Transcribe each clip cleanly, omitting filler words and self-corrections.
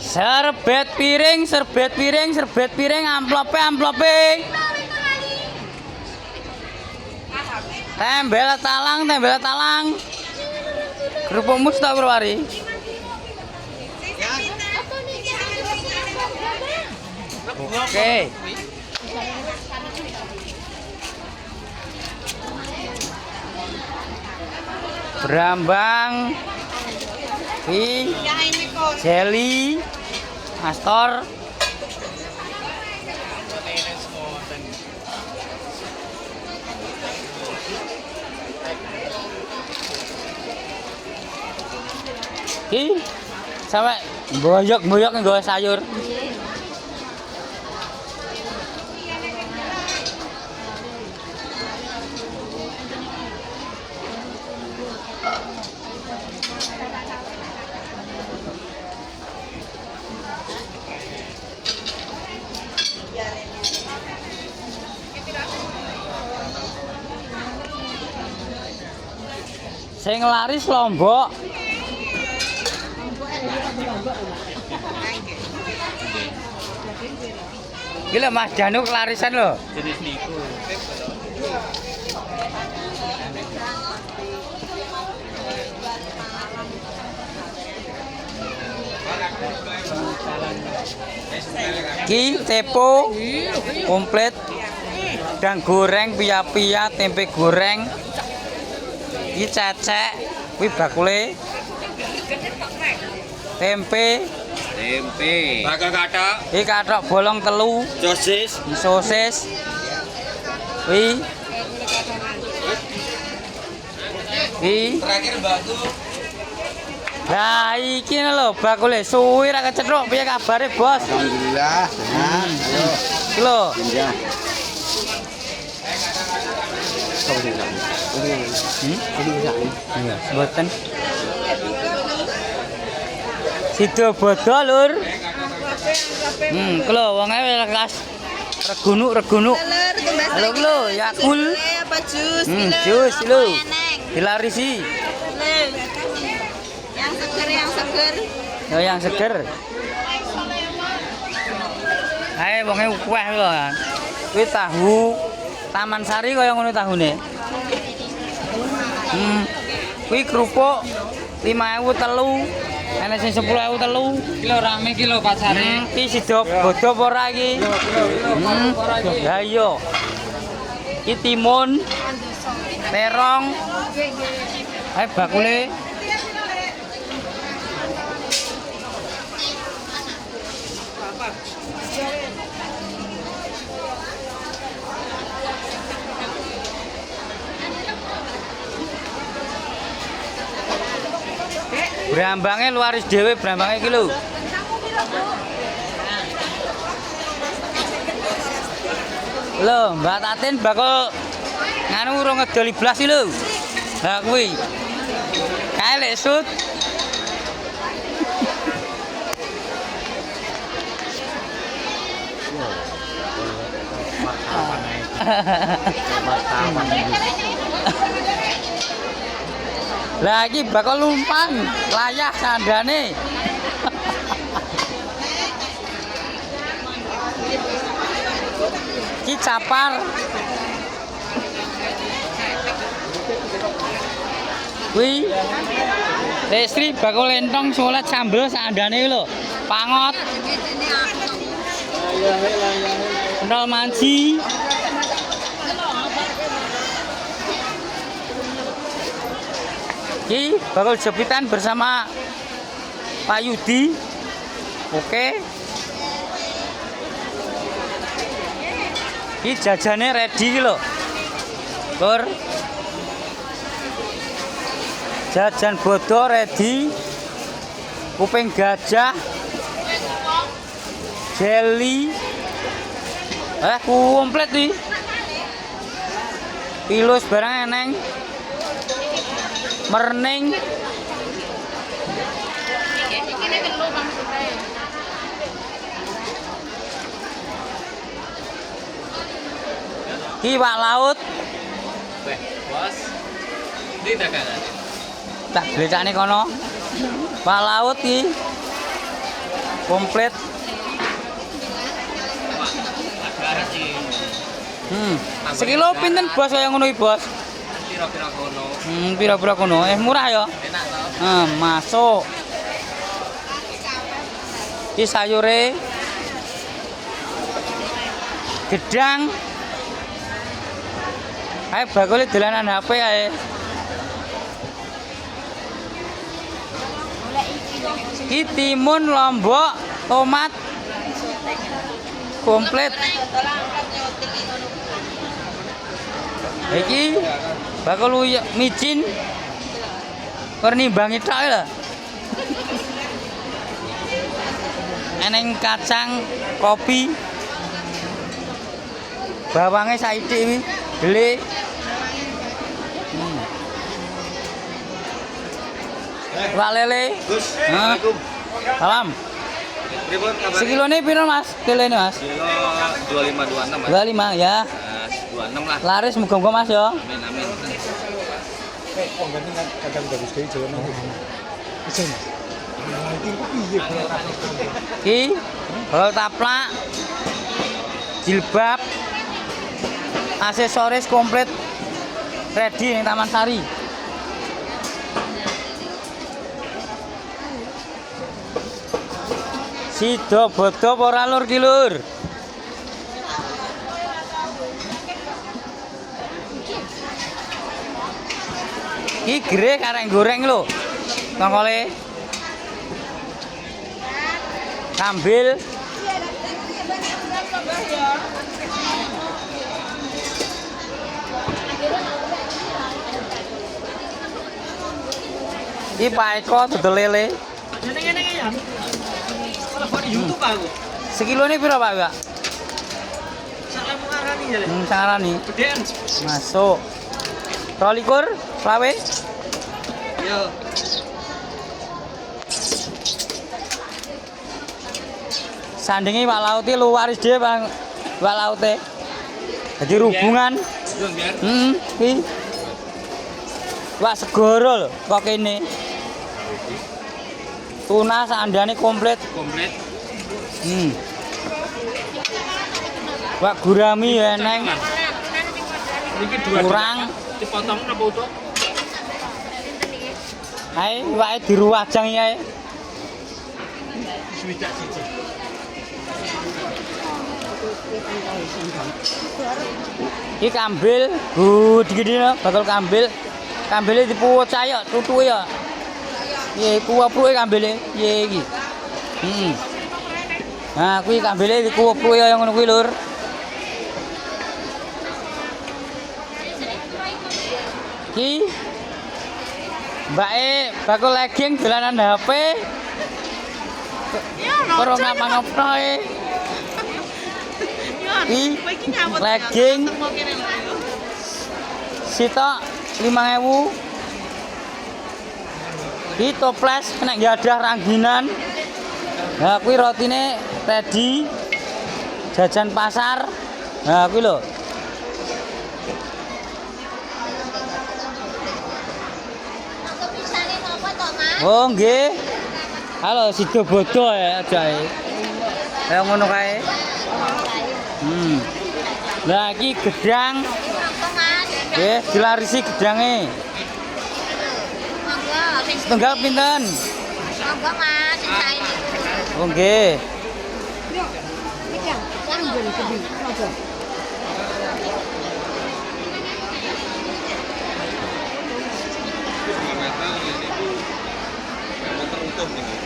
Serbet piring, serbet piring, serbet piring, amplope, amplope. Tembel talang, tembel talang. Kerupuk mus tak berwari. Oke. Brambang. Jelly. Astor. Ki sampai boyok-boyok nggawa sayur. Sing laris Lombok. Gila Mas Danu kelarisan loh. Jenis niku. Ki tepo komplit dan goreng pia-pia tempe goreng. Ki cecek kuwi bakule. Tempe Bakal kathok. iki kathok bolong telu, Sosis. sosis. Kuwi Terakhir batu. Lah iki lho bakule suwi ra kecethuk piye kabare, Bos? Alhamdulillah sehat. Ayo. Iki lho. Pindah. Iya, mboten. Sido bodho, Lur. Kulo wonge lekas regunuk. Halo kulo, Yakul. Apa jus? Jus lho. Dilarisi. Yang seger. Oh, yang seger. Ae wonge kuweh lho. Kuwi tahu Taman Sari kaya ngono tahune. Kuwi kerupuk 5.000 telu. Ana sing 10.000 telu. Kilo rame kilo pasare. Iki sido bodho apa ora iki? Ya iya. Iki timun. Terong. Ae bakule. Brambange luaris dhewe brambange iki lho. Lho, Mbak Tatin bakal nganu urung ngedol 12 iki lho. Lah kuwi. Kae lek sut. Lah iki bakal lumpan, layah sandane. Iki capar. Kuwi Lestri bakal lentong solat sambel sandane lho. Pangot. Pentol manci. Iki bakal jepitan bersama Pak Yudi. Oke. Iki jajane ready lho. Lur. Jajan bodo ready. Kuping gajah. Jelly. Komplit iki. Pilus barang eneng. Merning. Iwak laut. Bos. Di dagangan. Tak glecane kono. Pak laut iki. Komplit. Sekilo pinten bos kaya ngono iki, Bos? Pira-pira kono. Pira-pira kono. Murah ya? Enak toh. Masuk. Iki sayure gedang. Ayo bakule dolanan HP ae. Iki timun, lombok, tomat. Komplit. Iki bakul micin. Nimbangi tok lho. Eneng kacang, kopi. Bawange saithik iki, gele. Pak lele. Salam. Pripun kabar? Sekilone piro Mas? Lelene Mas? Kilo 2526 Mas. 25 ya. 26 lah. Laris muga-muga Mas ya. Amin amin. Ki hol taplak. Jilbab. Aksesoris komplit ready ning Taman Sari. Sido bodo ora lur ki lur. Ki greh karek goreng lho. Tongkole. Kambil. Iki Pak Eko dodol lele. YouTube aku. Sekilone piro Pak, Pak? Salah mengarani ya. Sarani. Gedean. Masuk. 22 slawe. Yo. Sandingi Pak Lauti luwaris dhewe Pak Laute. Jadi hubungan. Iki. Wak segoro lho kok kene. Tuna sandane komplit. Komplit. Wak gurami ya neng. Iki dua Kurang. dipotong napa utuh? Ae wae diruwajang ya. Swidak siji. Iki kambil, gede no, bakal kambil. Kambile dipuwut caya, tutuke ya. Ye kuwapruke kambile, ye iki. Nah, kuwi kambile dikuwapruke ya ngono kuwi lur. Ki Mbake bakul legging dolanan HP. Ora ngapa-ngapa e. Legging sitok 5.000. Iki toples kena gadah rangginan. Nah kuwi rotine ready. Jajan pasar. Nah kuwi lho. Oh nggih. Halo sido bodo ya ajae. Kaya ngono kae. Lah iki gedang. Nggih, dilarisi gedange. Setunggal pinten? Monggo Mas, ini. Oh nggih.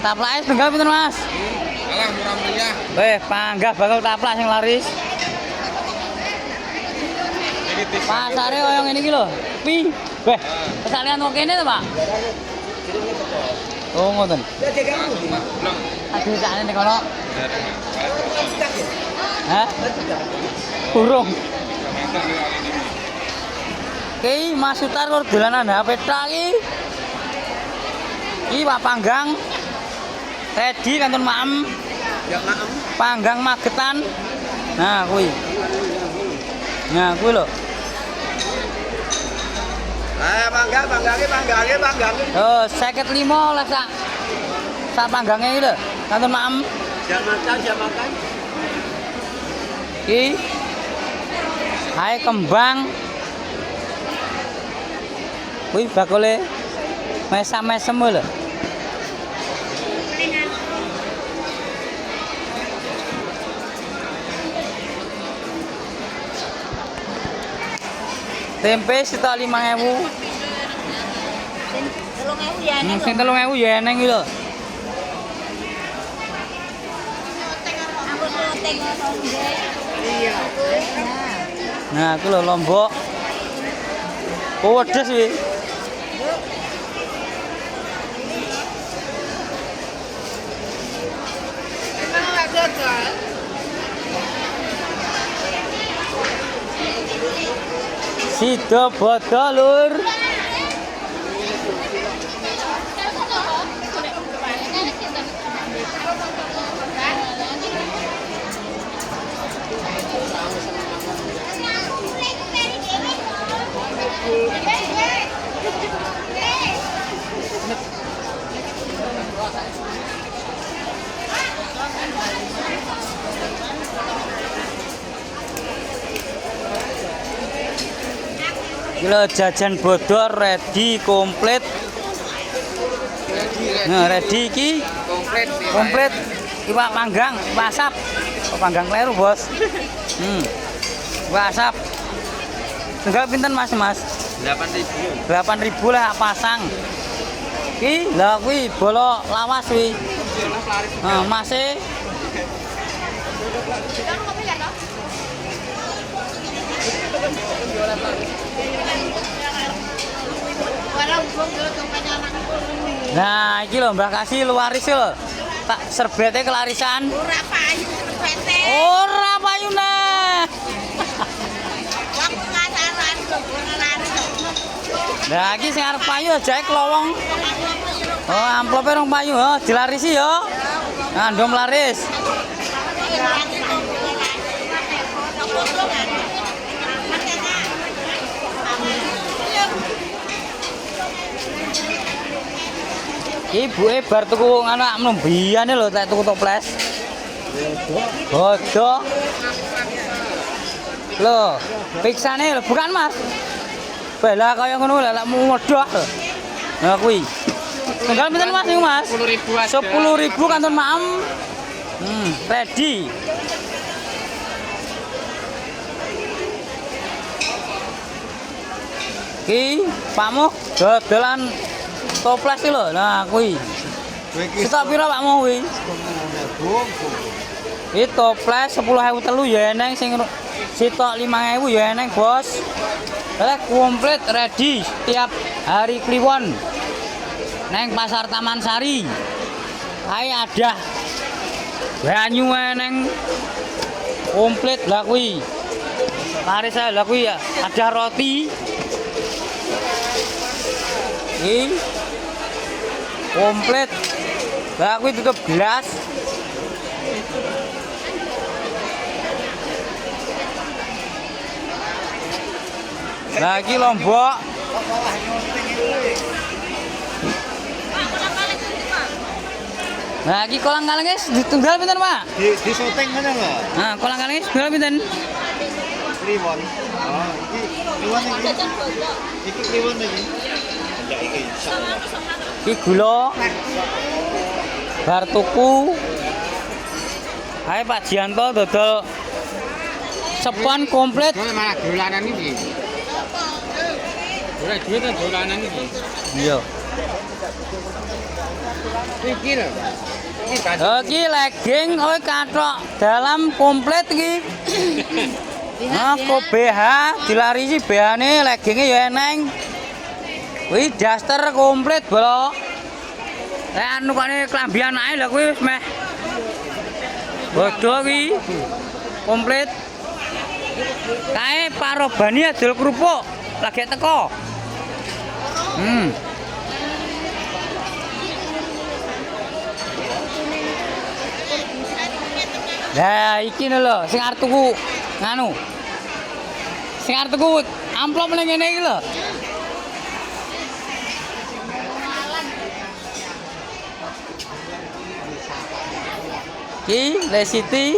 Taplake setunggal pinten Mas? Alah murah meriah. Weh, panggah bakal taplak sing laris. Pasare koyo ngene iki lho. Pi. Weh, kesalian kok kene to, Pak? Oh, ngoten. Aduh, sakjane nek kono. Hah? Burung. Ki Mas Sutar kok dolanan HP tok iki. Iki Pak Panggang. Ready kantun maem. Ya maem. Panggang Magetan. Nah, kuwi. Nah, kuwi lho. Bangga. Oh, 55 lah sak panggangnya iki lho. Kantun maem. Jam makan. Iki hae kembang. Kuwi bakule mesam-mesem lho. Tempe setok 5.000. Sing 3.000 ya eneng iki lho. Iya. Nah, aku lho Lombok. Oh, wedes iki. Sido bodo lur. Kilo jajan bodor ready komplit. Nah, ready iki komplit. Iwak panggang, iwak asap. Oh, panggang kleru, Bos. Iwak asap. Tunggal pinten Mas? 8.000. 8.000 lah pasang. Ki, lah kuwi bolo lawas kuwi. Nah, Mase. Nah, iki lho Mbah Kasih luaris lho. Tak serbete kelarisan. Ora payu serbete. Ora payune. Wong pasaran ora laris. Nah, iki sing arep payu jae klowong. Oh, amplope rong payu, oh, dilarisi yo. Nah, ndom laris. Ibuke bar tuku anak mlembiyane lho tak tuku toples. Bodoh. Lho, piksane lho bukan Mas. Bela kaya ngono lek modhoh lho. Nah kuwi. Tunggal pinten Mas niku Mas? 10.000 10.000 kantun maem. Ready. Ki, Pakmu dodolan toples iki lho. Nah, kuwi. Setok pira Pakmu kuwi? Iki toples 10.000 telu ya eneng sing sitok 5.000 ya eneng, Bos. Lah komplit ready tiap hari Kliwon. Neng Pasar Taman Sari. Ae ada banyu eneng komplit lah kuwi. Laris saya lah kuwi ya. Ada roti. Iki komplit. Lah kuwi tutup gelas. Lagi Lombok. Nah, iki kolang-kalenge ditunggal pinten, Pak? Di syuting mana lho? Nah, kolang-kalenge ditunggal pinten? Kliwon. Oh, iki kliwon iki. Iki kliwon iki. Ndak iki. Iki gula. Bar tuku. Ae Pak Jianto dodol sepon komplit. Malah dolanan iki. Ora duit dolanan iki. Iya. Iki lho. Iki legging kowe kathok dalam komplit iki. Nah, kok BH dilarisi BH-ne legginge ya eneng. Kuwi daster komplit, Bro. Anu kene klambi anake lho kuwi wis meh. Bodho iki komplit. Kae parobani adol kerupuk lagi teko. Lah iki lho sing arep tuku nganu. Sing arep tuku amplop ning ngene iki lho. Ki Le City.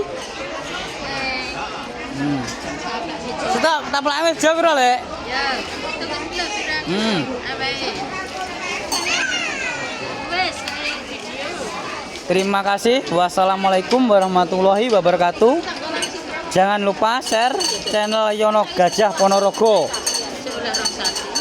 Kita taplake wis jauh piro, Lek? Ya, itu kan dia sudah. Hmm. Apa ini? Wes, video. Terima kasih. Wassalamualaikum warahmatullahi wabarakatuh. Jangan lupa share channel Yono Gajah Ponorogo. Sudah rong satu.